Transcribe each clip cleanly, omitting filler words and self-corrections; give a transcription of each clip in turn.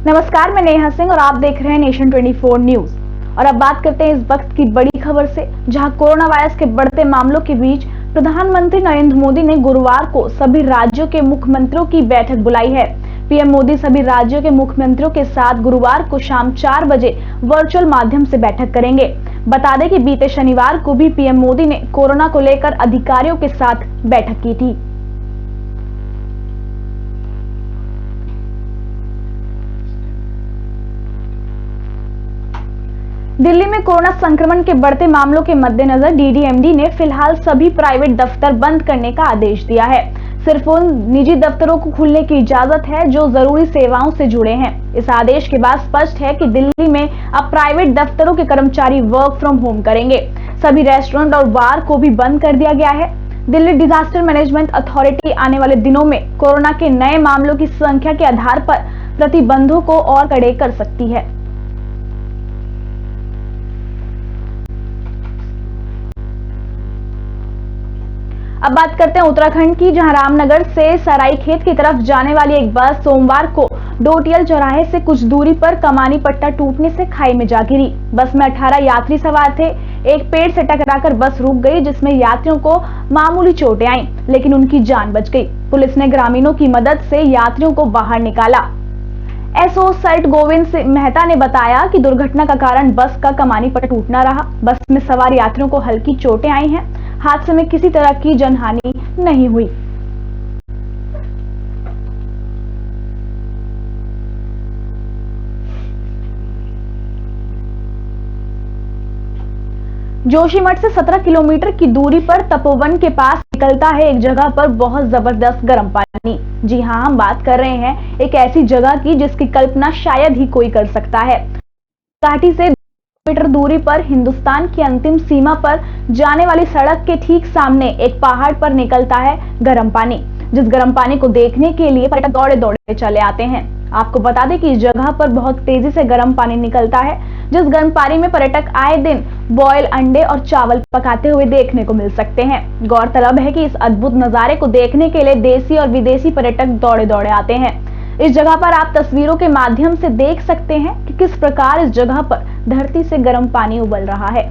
नमस्कार, मैं नेहा सिंह और आप देख रहे हैं नेशन 24 न्यूज। और अब बात करते हैं इस वक्त की बड़ी खबर से, जहां कोरोना वायरस के बढ़ते मामलों के बीच प्रधानमंत्री नरेंद्र मोदी ने गुरुवार को सभी राज्यों के मुख्यमंत्रियों की बैठक बुलाई है। पीएम मोदी सभी राज्यों के मुख्यमंत्रियों के साथ गुरुवार को शाम 4 बजे वर्चुअल माध्यम से बैठक करेंगे। बता दें कि बीते शनिवार को भी पीएम मोदी ने कोरोना को लेकर अधिकारियों के साथ बैठक की थी। दिल्ली में कोरोना संक्रमण के बढ़ते मामलों के मद्देनजर डीडीएमडी ने फिलहाल सभी प्राइवेट दफ्तर बंद करने का आदेश दिया है। सिर्फ उन निजी दफ्तरों को खुलने की इजाजत है जो जरूरी सेवाओं से जुड़े हैं। इस आदेश के बाद स्पष्ट है कि दिल्ली में अब प्राइवेट दफ्तरों के कर्मचारी वर्क फ्रॉम होम करेंगे। सभी रेस्टोरेंट और बार को भी बंद कर दिया गया है। दिल्ली डिजास्टर मैनेजमेंट अथॉरिटी आने वाले दिनों में कोरोना के नए मामलों की संख्या के आधार पर प्रतिबंधों को और कड़े कर सकती है। अब बात करते हैं उत्तराखंड की, जहां रामनगर से सरायखेत की तरफ जाने वाली एक बस सोमवार को डोटियल चौराहे से कुछ दूरी पर कमानी पट्टा टूटने से खाई में जा गिरी। बस में 18 यात्री सवार थे। एक पेड़ से टकराकर बस रुक गई, जिसमें यात्रियों को मामूली चोटें आईं, लेकिन उनकी जान बच गई। पुलिस ने ग्रामीणों की मदद से यात्रियों को बाहर निकाला। एसओ सर्ट गोविंद मेहता ने बताया कि दुर्घटना का कारण बस का कमानी पट्टा टूटना रहा। बस में सवार यात्रियों को हल्की चोटें आई हैं। हादसे में किसी तरह की जनहानि नहीं हुई। जोशीमठ से 17 किलोमीटर की दूरी पर तपोवन के पास निकलता है एक जगह पर बहुत जबरदस्त गर्म पानी। जी हां, हम बात कर रहे हैं एक ऐसी जगह की जिसकी कल्पना शायद ही कोई कर सकता है। घाटी से मीटर दूरी पर हिंदुस्तान की अंतिम सीमा पर जाने वाली सड़क के ठीक सामने एक पहाड़ पर निकलता है गर्म पानी, जिस गर्म पानी को देखने के लिए पर्यटक दौड़े दौड़े चले आते हैं। आपको बता दें कि इस जगह पर बहुत तेजी से गर्म पानी निकलता है, जिस गर्म पानी में पर्यटक आए दिन बॉयल अंडे और चावल पकाते हुए देखने को मिल सकते हैं। गौरतलब है कि इस अद्भुत नजारे को देखने के लिए देसी और विदेशी पर्यटक दौड़े दौड़े आते हैं। इस जगह पर आप तस्वीरों के माध्यम से देख सकते हैं कि किस प्रकार इस जगह पर धरती से गर्म पानी उबल रहा है।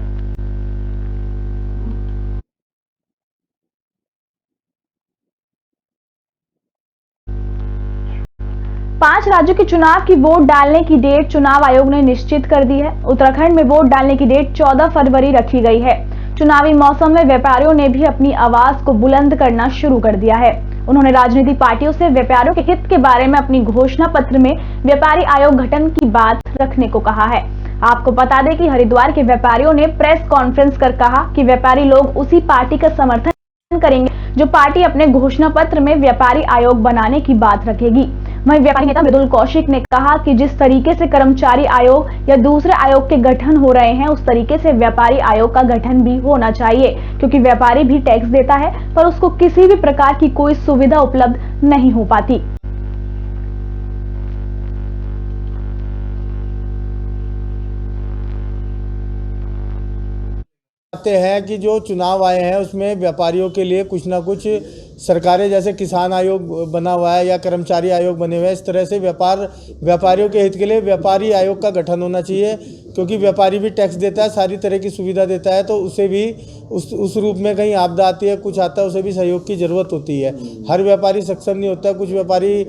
पांच राज्यों के चुनाव की वोट डालने की डेट चुनाव आयोग ने निश्चित कर दी है। उत्तराखंड में वोट डालने की डेट 14 फरवरी रखी गई है। चुनावी मौसम में व्यापारियों ने भी अपनी आवाज को बुलंद करना शुरू कर दिया है। उन्होंने राजनीतिक पार्टियों से व्यापारियों के हित के बारे में अपनी घोषणा पत्र में व्यापारी आयोग गठन की बात रखने को कहा है। आपको बता दें कि हरिद्वार के व्यापारियों ने प्रेस कॉन्फ्रेंस कर कहा कि व्यापारी लोग उसी पार्टी का समर्थन करेंगे जो पार्टी अपने घोषणा पत्र में व्यापारी आयोग बनाने की बात रखेगी। वहीं व्यापारी नेता मृदुल कौशिक ने कहा कि जिस तरीके से कर्मचारी आयोग या दूसरे आयोग के गठन हो रहे हैं, उस तरीके से व्यापारी आयोग का गठन भी होना चाहिए, क्योंकि व्यापारी भी टैक्स देता है पर उसको किसी भी प्रकार की कोई सुविधा उपलब्ध नहीं हो पाती। हैं कि जो चुनाव आए हैं उसमें व्यापारियों के लिए कुछ ना कुछ सरकारें, जैसे किसान आयोग बना हुआ है या कर्मचारी आयोग बने हुए हैं, इस तरह से व्यापारियों के हित के लिए व्यापारी आयोग का गठन होना चाहिए, क्योंकि व्यापारी भी टैक्स देता है, सारी तरह की सुविधा देता है, तो उसे भी उस रूप में कहीं आपदा आती है, कुछ आता है, उसे भी सहयोग की ज़रूरत होती है। हर व्यापारी सक्षम नहीं होता है, कुछ व्यापारी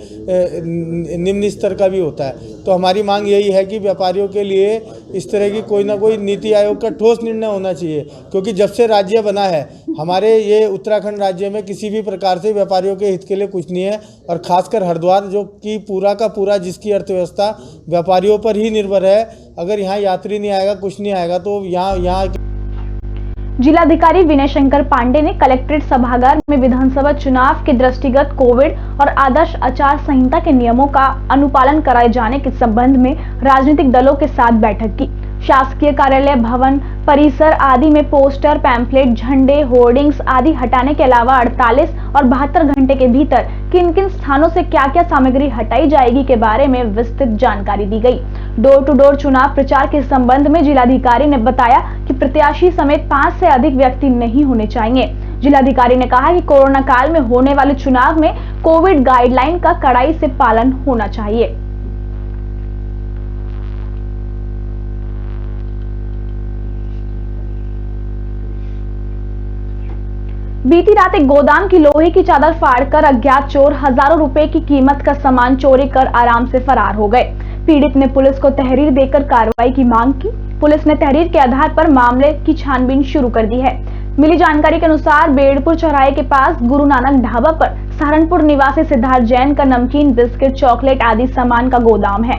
निम्न स्तर का भी होता है। तो हमारी मांग यही है कि व्यापारियों के लिए इस तरह की कोई ना कोई नीति आयोग का ठोस निर्णय होना चाहिए, क्योंकि जब से राज्य बना है हमारे ये उत्तराखंड राज्य में किसी भी प्रकार से व्यापारियों के हित के लिए कुछ नहीं है। और खासकर हरिद्वार जो कि पूरा का पूरा जिसकी अर्थव्यवस्था व्यापारियों पर ही निर्भर है, अगर यहाँ यात्री नहीं आएगा, कुछ नहीं आएगा, तो यहाँ जिलाधिकारी विनय शंकर पांडे ने कलेक्ट्रेट सभागार में विधानसभा चुनाव के दृष्टिगत कोविड और आदर्श आचार संहिता के नियमों का अनुपालन कराए जाने के संबंध में राजनीतिक दलों के साथ बैठक की। शासकीय कार्यालय भवन परिसर आदि में पोस्टर, पैम्फलेट, झंडे, होर्डिंग्स आदि हटाने के अलावा 48 और 72 घंटे के भीतर किन किन स्थानों से क्या क्या सामग्री हटाई जाएगी के बारे में विस्तृत जानकारी दी गई। डोर टू डोर चुनाव प्रचार के संबंध में जिलाधिकारी ने बताया कि प्रत्याशी समेत 5 से अधिक व्यक्ति नहीं होने चाहिए। जिलाधिकारी ने कहा कि कोरोना काल में होने वाले चुनाव में कोविड गाइडलाइन का कड़ाई से पालन होना चाहिए। बीती रात एक गोदाम की लोहे की चादर फाड़कर अज्ञात चोर हजारों रुपए की कीमत का सामान चोरी कर आराम से फरार हो गए। पीड़ित ने पुलिस को तहरीर देकर कार्रवाई की मांग की। पुलिस ने तहरीर के आधार पर मामले की छानबीन शुरू कर दी है। मिली जानकारी के अनुसार बेड़पुर चौराहे के पास गुरु नानक ढाबा पर सहारनपुर निवासी सिद्धार्थ जैन का नमकीन, बिस्किट, चॉकलेट आदि सामान का गोदाम है।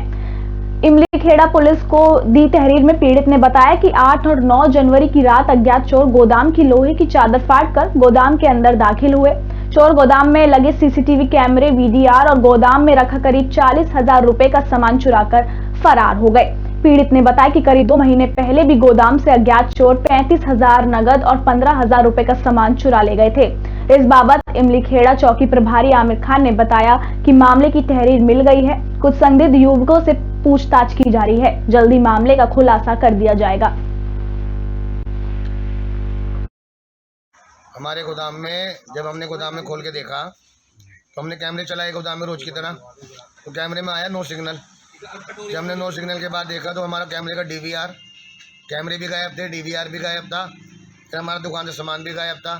इमली खेड़ा पुलिस को दी तहरीर में पीड़ित ने बताया कि 8 और 9 जनवरी की रात अज्ञात चोर गोदाम की लोहे की चादर फाड़कर गोदाम के अंदर दाखिल हुए। चोर गोदाम में लगे सीसीटीवी कैमरे, वीडीआर और गोदाम में रखा करीब 40,000 रुपए का सामान चुराकर फरार हो गए। पीड़ित ने बताया कि करीब 2 महीने पहले भी गोदाम से अज्ञात चोर 35,000 नगद और 15,000 रुपए का सामान चुरा ले गए थे। इस बाबत इमली खेड़ा चौकी प्रभारी आमिर खान ने बताया कि मामले की तहरीर मिल गई है। कुछ संदिग्ध युवकों से पूछताछ की जा रही है। जल्दी मामले का खुलासा कर दिया जाएगा। हमारे गोदाम में जब हमने गोदाम में खोल के देखा तो हमने कैमरे चलाए गोदाम में रोज की तरह, तो कैमरे में आया नो सिग्नल। जब हमने नो सिग्नल के बाद देखा तो हमारा कैमरे का डीवीआर, कैमरे भी गायब थे, डीवीआर भी गायब था। फिर हमारा दुकान से सामान भी गायब था।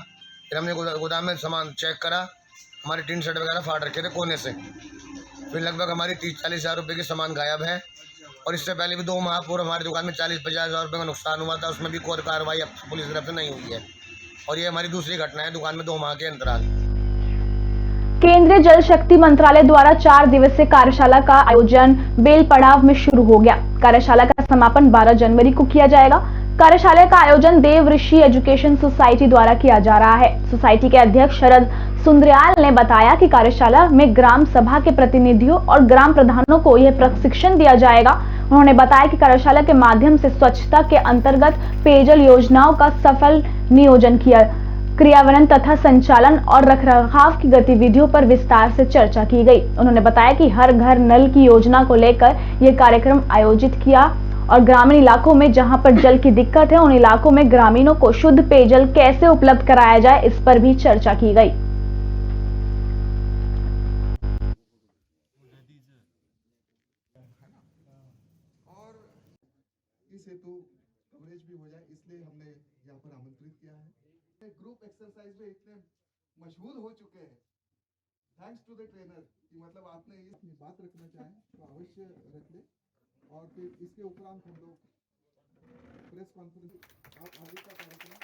फिर हमने गोदाम में सामान चेक करा, हमारे टीन शर्ट वगैरह फाड़ रखे थे कोने से। फिर लगभग हमारी 30-40 हज़ार रुपये के सामान गायब है। और इससे पहले भी 2 माह पूर्व हमारी दुकान में 40-50 हज़ार रुपये का नुकसान हुआ था, उसमें भी कोई कार्रवाई पुलिस की तरफ से नहीं हुई है। और ये हमारी दूसरी घटना है दुकान में 2 माह के अंतराल। केंद्रीय जल शक्ति मंत्रालय द्वारा 4 दिवसीय कार्यशाला का आयोजन बेल पड़ाव में शुरू हो गया। कार्यशाला का समापन 12 जनवरी को किया जाएगा। कार्यशाला का आयोजन देव ऋषि एजुकेशन सोसाइटी द्वारा किया जा रहा है। सोसाइटी के अध्यक्ष शरद सुंदरयाल ने बताया कि कार्यशाला में ग्राम सभा के प्रतिनिधियों और ग्राम प्रधानों को यह प्रशिक्षण दिया जाएगा। उन्होंने बताया कि कार्यशाला के माध्यम से स्वच्छता के अंतर्गत पेयजल योजनाओं का सफल नियोजन क्रियान्वयन तथा संचालन और रखरखाव की गतिविधियों पर विस्तार से चर्चा की गई। उन्होंने बताया कि हर घर नल की योजना को लेकर यह कार्यक्रम आयोजित किया और ग्रामीण इलाकों में जहां पर जल की दिक्कत है उन इलाकों में ग्रामीणों को शुद्ध पेयजल कैसे उपलब्ध कराया जाए, इस पर भी चर्चा की गई। इस हेतु कवरेज भी हो जाए इसलिए हमने यहाँ पर आमंत्रित किया है। ग्रुप एक्सरसाइज में इतने मशहूर हो चुके हैं थैंक्स टू द ट्रेनर कि मतलब आपने ये बात रखना चाहें तो अवश्य रख ले। और फिर इसके उपरांत हम लोग प्रेस कॉन्फ्रेंस आप आगे का कार्यक्रम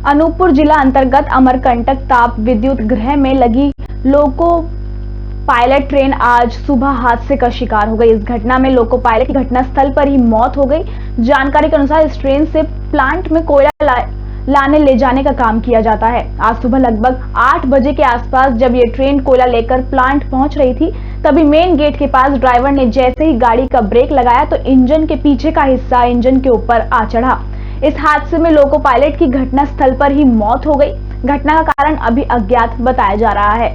अनूपपुर जिला अंतर्गत अमरकंटक ताप विद्युत गृह में लगी लोको पायलट ट्रेन आज सुबह हादसे का शिकार हो गई। इस घटना में लोको पायलट की घटनास्थल पर ही मौत हो गई। जानकारी के अनुसार इस ट्रेन से प्लांट में कोयला लाने ले जाने का काम किया जाता है। आज सुबह लगभग 8 बजे के आसपास जब ये ट्रेन कोयला लेकर प्लांट पहुंच रही थी तभी मेन गेट के पास ड्राइवर ने जैसे ही गाड़ी का ब्रेक लगाया तो इंजन के पीछे का हिस्सा इंजन के ऊपर आ चढ़ा। इस हादसे में लोको पायलट की घटनास्थल पर ही मौत हो गई। घटना का कारण अभी अज्ञात बताया जा रहा है।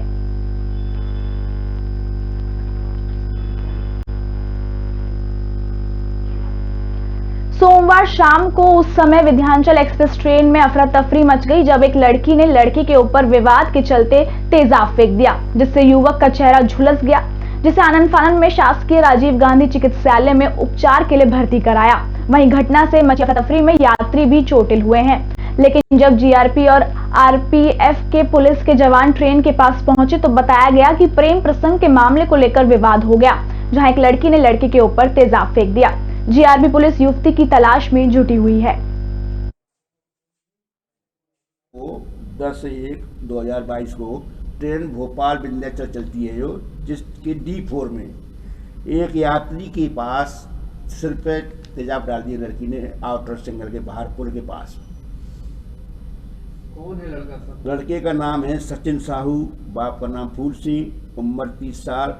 सोमवार शाम को उस समय विंध्याचल एक्सप्रेस ट्रेन में अफरा तफरी मच गई जब एक लड़की ने लड़के के ऊपर विवाद के चलते तेजाब फेंक दिया, जिससे युवक का चेहरा झुलस गया, जिसे आनंद फानन में शासकीय राजीव गांधी चिकित्सालय में उपचार के लिए भर्ती कराया। वहीं घटना से मची अफरा तफरी में यात्री भी चोटिल हुए हैं। लेकिन जब जीआरपी और आरपीएफ के पुलिस के जवान ट्रेन के पास पहुंचे तो बताया गया कि प्रेम प्रसंग के मामले को लेकर विवाद हो गया, जहां एक लड़की ने लड़के के ऊपर तेजाब फेंक दिया। जीआरपी पुलिस युवती की तलाश में जुटी हुई है। 10/1/2022 को ट्रेन भोपाल विंध्याचल चलती है जिसके D4 में एक यात्री के पास सिर पे तेजाब डाल दिया लड़की ने आउटर सिग्नल के बाहर पुल के पास। कौन है लड़का सर? लड़के का नाम है सचिन साहू, बाप का नाम फूल सिंह, उम्र 30 साल,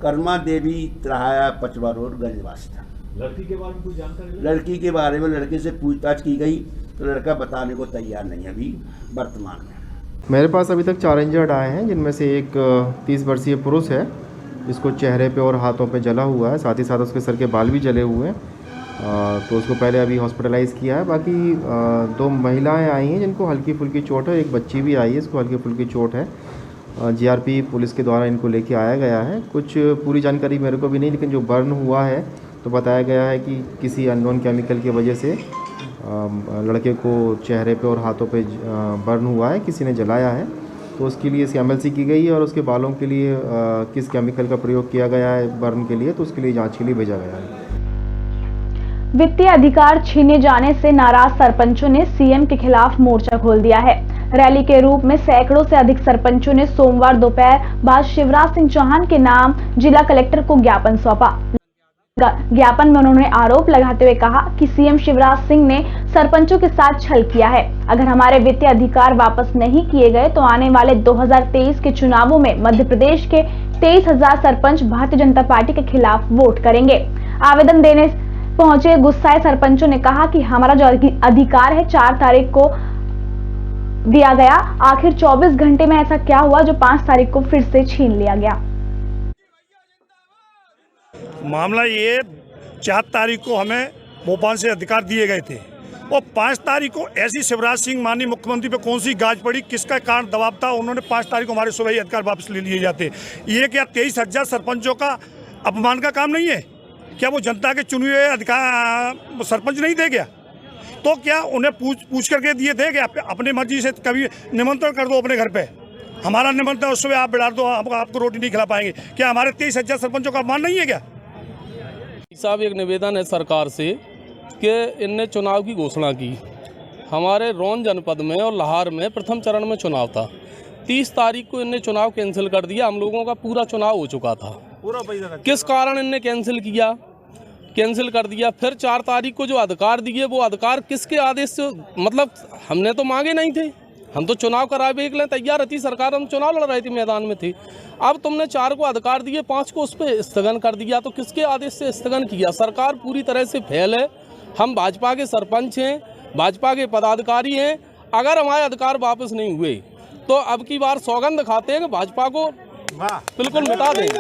कर्मा देवी त्राया पचवा रोड गंजवास था। लड़की के बारे में कुछ जानकारी? लड़की के बारे में लड़के से पूछताछ की गई तो लड़का बताने को तैयार नहीं है अभी वर्तमान में। मेरे पास अभी तक 4 इंजर्ड आए हैं, जिनमें से एक 30 वर्षीय पुरुष है जिसको चेहरे पे और हाथों पे जला हुआ है, साथ ही साथ उसके सर के बाल भी जले हुए हैं। तो उसको पहले अभी हॉस्पिटलाइज़ किया है। बाकी 2 महिलाएं आई हैं जिनको हल्की फुल्की चोट है, एक बच्ची भी आई है, इसको हल्की फुल्की चोट है। जीआरपी पुलिस के द्वारा इनको लेके आया गया है। कुछ पूरी जानकारी मेरे को भी नहीं, लेकिन जो बर्न हुआ है तो बताया गया है कि किसी अननोन केमिकल की वजह से लड़के को चेहरे पे और हाथों पे बर्न हुआ है, किसी ने जलाया है। तो उसके लिए CMLC की गई है और उसके बालों के लिए किस केमिकल का प्रयोग किया गया है बर्न के लिए, तो उसके लिए जांच के लिए भेजा गया है। वित्तीय अधिकार छीने जाने से नाराज सरपंचों ने सीएम के खिलाफ मोर्चा खोल दिया है। रैली के रूप में सैकड़ों से अधिक सरपंचों ने सोमवार दोपहर बाद शिवराज सिंह चौहान के नाम जिला कलेक्टर को ज्ञापन सौंपा। ज्ञापन में उन्होंने आरोप लगाते हुए कहा कि सीएम शिवराज सिंह ने सरपंचों के साथ छल किया है। अगर हमारे वित्तीय अधिकार वापस नहीं किए गए तो आने वाले 2023 के चुनावों में मध्य प्रदेश के 23,000 सरपंच भारतीय जनता पार्टी के खिलाफ वोट करेंगे। आवेदन देने पहुंचे गुस्साए सरपंचों ने कहा कि हमारा जो अधिकार है 4 तारीख को दिया गया, आखिर 24 घंटे में ऐसा क्या हुआ जो 5 तारीख को फिर से छीन लिया गया। मामला ये 4 तारीख को हमें भोपाल से अधिकार दिए गए थे और 5 तारीख को ऐसी शिवराज सिंह माननीय मुख्यमंत्री पे कौन सी गाज पड़ी, किसका कारण दबाव था, उन्होंने 5 तारीख को हमारे सुबह ही अधिकार वापस ले लिए जाते। ये क्या 23,000 सरपंचों का अपमान का काम नहीं है क्या? वो जनता के चुने हुए अधिकार सरपंच नहीं दे गया तो क्या उन्हें पूछ करके दिए थे कि अपने मर्जी से कभी निमंत्रण कर दो अपने घर पे, हमारा निमंत्रण उस सुबह आप बिगाड़ दो, आपको रोटी नहीं खिला पाएंगे। क्या हमारे 23,000 सरपंचों का अपमान नहीं है क्या? साहब एक निवेदन है सरकार से कि इनने चुनाव की घोषणा की। हमारे रोन जनपद में और लाहौर में प्रथम चरण में चुनाव था। 30 तारीख को इनने चुनाव कैंसिल कर दिया। हम लोगों का पूरा चुनाव हो चुका था। किस कारण इनने कैंसिल किया, कैंसिल कर दिया? फिर 4 तारीख को जो अधिकार दिए वो अधिकार किसके आदेश से, मतलब हमने तो मांगे नहीं थे, हम तो चुनाव कराए के लिए तैयार थी सरकार, हम चुनाव लड़ रहे थे, मैदान में थे। अब तुमने 4 को अधिकार दिए, 5 को उस पर स्थगन कर दिया, तो किसके आदेश से स्थगन किया? सरकार पूरी तरह से फेल है। हम भाजपा के सरपंच हैं, भाजपा के पदाधिकारी हैं। अगर हमारे अधिकार वापस नहीं हुए तो अब की बार सौगंध खाते हैं कि भाजपा को बिल्कुल मिटा देंगे।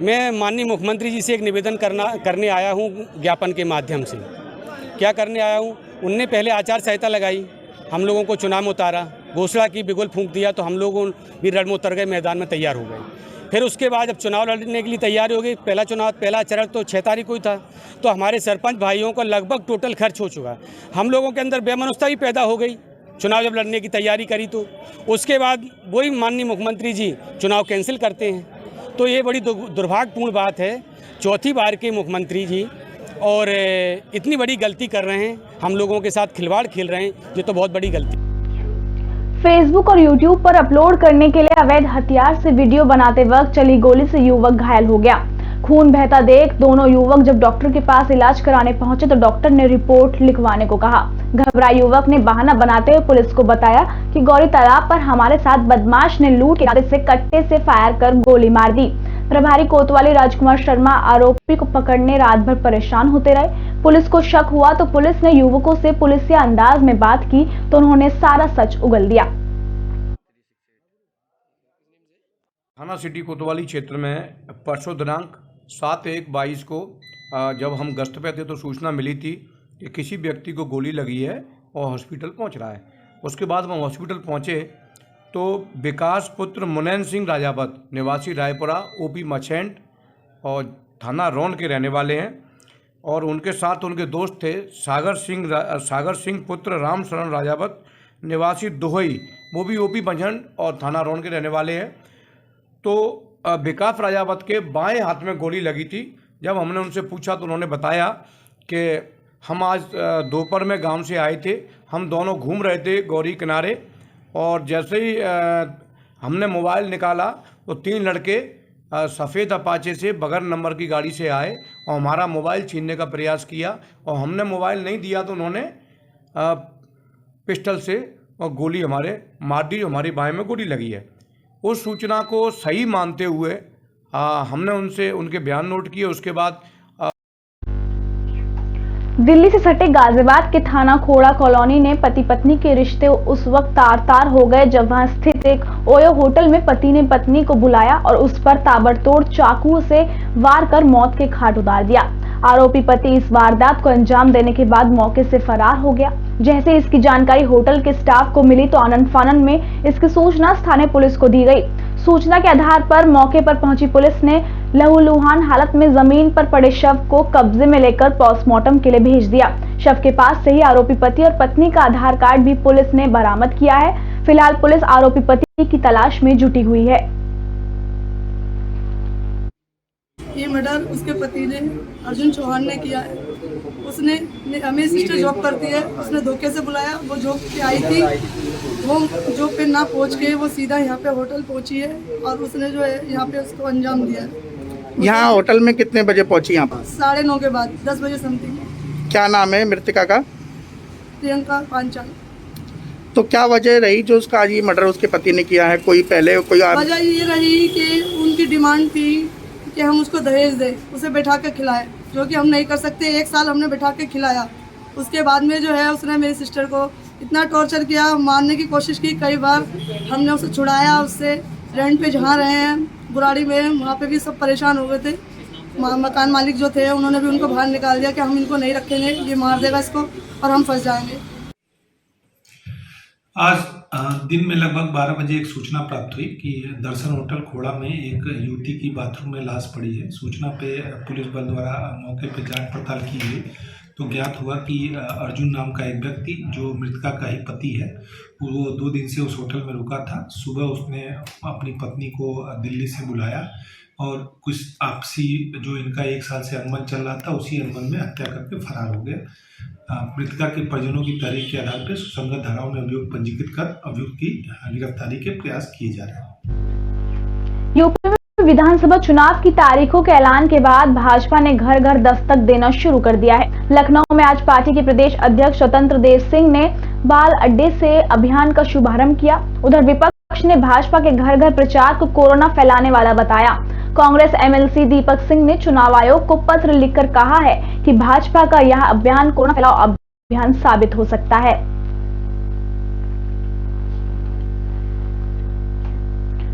मैं माननीय मुख्यमंत्री जी से एक निवेदन करने आया हूँ ज्ञापन के माध्यम से। क्या करने आया हूँ? उनने पहले आचार संहिता लगाई, हम लोगों को चुनाव में उतारा, घोषणा की, बिगुल फूंक दिया, तो हम लोग भी रण में उतर गए, मैदान में तैयार हो गए। फिर उसके बाद जब चुनाव लड़ने के लिए तैयारी हो गई, पहला चरण तो 6 तारीख को ही था, तो हमारे सरपंच भाइयों का लगभग टोटल खर्च हो चुका। हम लोगों के अंदर बेमनुष्यता भी पैदा हो गई। चुनाव जब लड़ने की तैयारी करी तो उसके बाद वही माननीय मुख्यमंत्री जी चुनाव कैंसिल करते हैं, तो ये बड़ी दुर्भाग्यपूर्ण बात है। चौथी बार के मुख्यमंत्री जी और इतनी बड़ी गलती कर रहे हैं, हम लोगों के साथ खिलवाड़ खेल रहे हैं, ये तो बहुत बड़ी गलती। फेसबुक और यूट्यूब पर अपलोड करने के लिए अवैध हथियार से वीडियो बनाते वक्त चली गोली से युवक घायल हो गया। खून बहता देख दोनों युवक जब डॉक्टर के पास इलाज कराने पहुंचे तो डॉक्टर ने रिपोर्ट लिखवाने को कहा। घबराए युवक ने बहाना बनाते हुए पुलिस को बताया कि गौरी तालाब पर हमारे साथ बदमाश ने लूट के इरादे से कट्टे से फायर कर गोली मार दी। प्रभारी कोतवाली राजकुमार शर्मा आरोपी को पकड़ने रात भर परेशान होते रहे। पुलिस को शक हुआ तो पुलिस ने युवकों से पुलिसिया अंदाज में बात की तो उन्होंने सारा सच उगल दिया। थाना सिटी कोतवाली क्षेत्र में परसों दिनांक 7/1/22 को जब हम गश्त पे थे तो सूचना मिली थी कि किसी व्यक्ति को गोली लगी है और हॉस्पिटल पहुंच रहा है। उसके बाद हम हॉस्पिटल पहुंचे तो विकास पुत्र मुनैन सिंह राजावत निवासी रायपुरा ओपी मछेंड और थाना रौन के रहने वाले हैं और उनके साथ उनके दोस्त थे सागर सिंह पुत्र राम शरण राजावत निवासी दुहई, वो भी ओपी मछेंड और थाना रौन के रहने वाले हैं। तो विकास राजावत के बाएं हाथ में गोली लगी थी। जब हमने उनसे पूछा तो उन्होंने बताया कि हम आज दोपहर में गांव से आए थे, हम दोनों घूम रहे थे गौरी किनारे और जैसे ही हमने मोबाइल निकाला तो 3 लड़के सफ़ेद अपाचे से बगैर नंबर की गाड़ी से आए और हमारा मोबाइल छीनने का प्रयास किया और हमने मोबाइल नहीं दिया तो उन्होंने पिस्टल से और गोली हमारे मार दी, हमारी बाएं में गोली लगी है। उस सूचना को सही मानते हुए हमने उनसे उनके बयान नोट किए। उसके बाद दिल्ली से सटे गाजियाबाद के थाना खोड़ा कॉलोनी ने पति पत्नी के रिश्ते उस वक्त तार-तार हो गए जब वहां स्थित एक ओयो होटल में पति ने पत्नी को बुलाया और उस पर ताबड़तोड़ चाकू से वार कर मौत के घाट उतार दिया। आरोपी पति इस वारदात को अंजाम देने के बाद मौके से फरार हो गया। जैसे इसकी जानकारी होटल के स्टाफ को मिली तो आनन फानन में इसकी सूचना स्थानीय पुलिस को दी गई। सूचना के आधार पर मौके पर पहुंची पुलिस ने लहूलुहान हालत में जमीन पर पड़े शव को कब्जे में लेकर पोस्टमार्टम के लिए भेज दिया। शव के पास से ही आरोपी पति और पत्नी का आधार कार्ड भी पुलिस ने बरामद किया है। फिलहाल पुलिस आरोपी पति की तलाश में जुटी हुई है। ये मर्डर उसके पति ने, अर्जुन चौहान ने किया है। उसने हमें सिस्टर जॉब करती है, उसने धोखे से बुलाया, वो जॉब पे आई थी, वो जॉब पे ना पहुंच के वो सीधा यहाँ पे होटल पहुंची है और उसने जो है यहाँ पे उसको अंजाम दिया है। यहाँ होटल में कितने बजे पहुंची? यहाँ पर 9:30 के बाद 10 बजे समथिंग। क्या नाम है मृतका का? प्रियंका पांचाल। तो क्या वजह रही जो उसका आज ये मर्डर उसके पति ने किया है? कोई पहले कोई वजह ये रही कि उनकी डिमांड थी कि हम उसको दहेज दें, उसे बैठा के खिलाएं, जो कि हम नहीं कर सकते। 1 साल हमने बैठा के खिलाया। उसके बाद में जो है उसने मेरी सिस्टर को इतना टॉर्चर किया, मारने की कोशिश की कई बार। हमने उसे छुड़ाया, उससे रेंट पे जहाँ रहे हैं बुराड़ी में, वहाँ पे भी सब परेशान हो गए थे। मकान मालिक जो थे उन्होंने भी उनको बाहर निकाल दिया कि हम इनको नहीं रखेंगे, ये मार देगा इसको और हम फंस जाएंगे। आज दिन में लगभग 12 बजे एक सूचना प्राप्त हुई कि दर्शन होटल खोड़ा में एक युवती की बाथरूम में लाश पड़ी है। सूचना पे पुलिस बल द्वारा मौके पर जांच पड़ताल की गई तो ज्ञात हुआ कि अर्जुन नाम का एक व्यक्ति जो मृतका का ही पति है, वो 2 दिन से उस होटल में रुका था। सुबह उसने अपनी पत्नी को दिल्ली से बुलाया और कुछ आपसी जो इनका 1 साल से अनबन चल रहा था, उसी अनबन में हत्या करके फरार हो गया। मृतका के परिजनों की तहरीर के आधार पर सुसंगत धाराओं में अभियोग पंजीकृत कर अभियुक्त की गिरफ्तारी के प्रयास किए जा रहे हैं। यूपी में विधानसभा चुनाव की तारीखों के ऐलान के बाद भाजपा ने घर घर दस्तक देना शुरू कर दिया है। लखनऊ में आज पार्टी के प्रदेश अध्यक्ष स्वतंत्र देव सिंह ने बाल अड्डे से अभियान का शुभारंभ किया। उधर विपक्ष ने भाजपा के घर घर प्रचार को कोरोना फैलाने वाला बताया। कांग्रेस एमएलसी दीपक सिंह ने चुनाव आयोग को पत्र लिखकर कहा है कि भाजपा का यह अभियान कोरोना फैलाव अभियान साबित हो सकता है।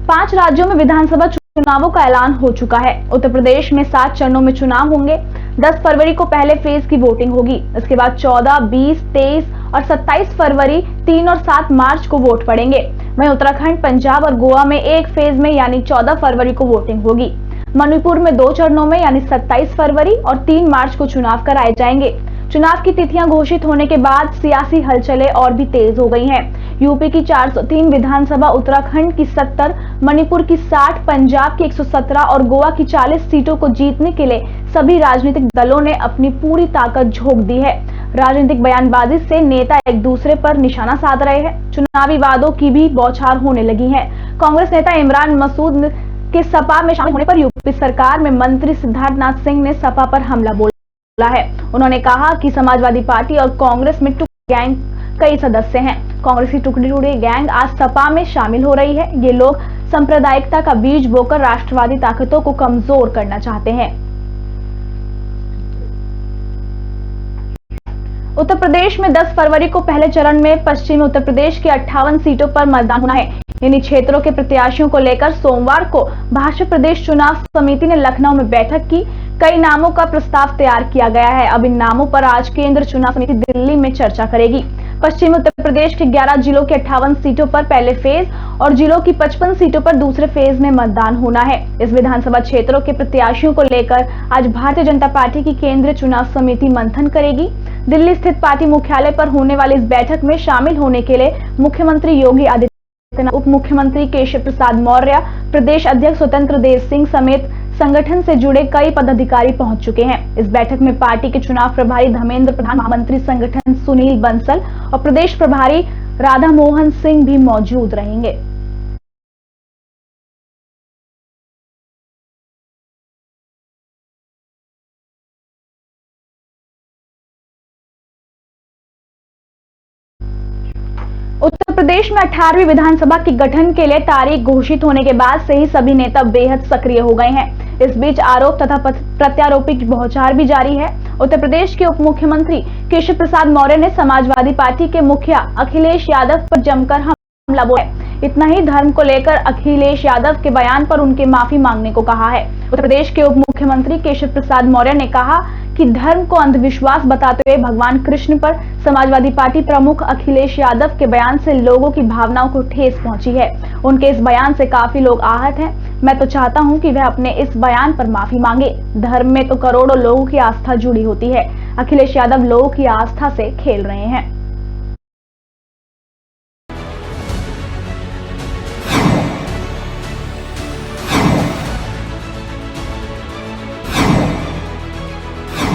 5 राज्यों में विधानसभा चुनावों का ऐलान हो चुका है। उत्तर प्रदेश में 7 चरणों में चुनाव होंगे। 10 फरवरी को पहले फेज की वोटिंग होगी। इसके बाद 14, 20, 23 और 27 फरवरी, 3 और 7 मार्च को वोट पड़ेंगे। वहीं उत्तराखंड, पंजाब और गोवा में एक फेज में यानी 14 फरवरी को वोटिंग होगी। मणिपुर में 2 चरणों में यानी 27 फरवरी और 3 मार्च को चुनाव कराए जाएंगे। चुनाव की तिथियां घोषित होने के बाद सियासी हलचलें और भी तेज हो गई हैं। यूपी की 403 विधानसभा, उत्तराखंड की 70, मणिपुर की 60, पंजाब की 117 और गोवा की 40 सीटों को जीतने के लिए सभी राजनीतिक दलों ने अपनी पूरी ताकत झोंक दी है। राजनीतिक बयानबाजी से नेता एक दूसरे पर निशाना साध रहे हैं। चुनावी वादों की भी बौछार होने लगी है। कांग्रेस नेता इमरान मसूद के सपा में शामिल होने पर यूपी सरकार में मंत्री सिद्धार्थनाथ सिंह ने सपा पर हमला बोला है। उन्होंने कहा कि समाजवादी पार्टी और कांग्रेस में टुकड़ी गैंग कई सदस्य हैं। कांग्रेस की टुकड़ी गैंग आज सपा में शामिल हो रही है। ये लोग सांप्रदायिकता का बीज बोकर राष्ट्रवादी ताकतों को कमजोर करना चाहते हैं। उत्तर प्रदेश में 10 फरवरी को पहले चरण में पश्चिमी उत्तर प्रदेश की 58 सीटों पर मतदान होना है। इन क्षेत्रों के प्रत्याशियों को लेकर सोमवार को भाजपा प्रदेश चुनाव समिति ने लखनऊ में बैठक की। कई नामों का प्रस्ताव तैयार किया गया है। अब इन नामों पर आज केंद्र चुनाव समिति दिल्ली में चर्चा करेगी। पश्चिमी उत्तर प्रदेश के 11 जिलों के 58 सीटों पर पहले फेज और जिलों की 55 सीटों पर दूसरे फेज में मतदान होना है। इस विधानसभा क्षेत्रों के प्रत्याशियों को लेकर आज भारतीय जनता पार्टी की केंद्रीय चुनाव समिति मंथन करेगी। दिल्ली स्थित पार्टी मुख्यालय पर होने वाली इस बैठक में शामिल होने के लिए मुख्यमंत्री योगी आदित्यनाथ, उप मुख्यमंत्री केशव प्रसाद मौर्य, प्रदेश अध्यक्ष स्वतंत्र देव सिंह समेत संगठन से जुड़े कई पदाधिकारी पहुंच चुके हैं। इस बैठक में पार्टी के चुनाव प्रभारी धर्मेंद्र प्रधान, महामंत्री संगठन सुनील बंसल और प्रदेश प्रभारी राधा मोहन सिंह भी मौजूद रहेंगे। उत्तर प्रदेश में 18वीं विधानसभा के गठन के लिए तारीख घोषित होने के बाद से ही सभी नेता बेहद सक्रिय हो गए हैं। इस बीच आरोप तथा प्रत्यारोपी की बौछार भी जारी है। उत्तर प्रदेश के उप मुख्यमंत्री केशव प्रसाद मौर्य ने समाजवादी पार्टी के मुखिया अखिलेश यादव पर जमकर हमला बोला है। इतना ही, धर्म को लेकर अखिलेश यादव के बयान पर उनके माफी मांगने को कहा है। उत्तर प्रदेश के उप मुख्यमंत्री केशव प्रसाद मौर्य ने कहा कि धर्म को अंधविश्वास बताते हुए भगवान कृष्ण पर समाजवादी पार्टी प्रमुख अखिलेश यादव के बयान से लोगों की भावनाओं को ठेस पहुंची है। उनके इस बयान से काफी लोग आहत हैं। मैं तो चाहता हूं कि वह अपने इस बयान पर माफी मांगे। धर्म में तो करोड़ों लोगों की आस्था जुड़ी होती है। अखिलेश यादव लोगों की आस्था से खेल रहे हैं।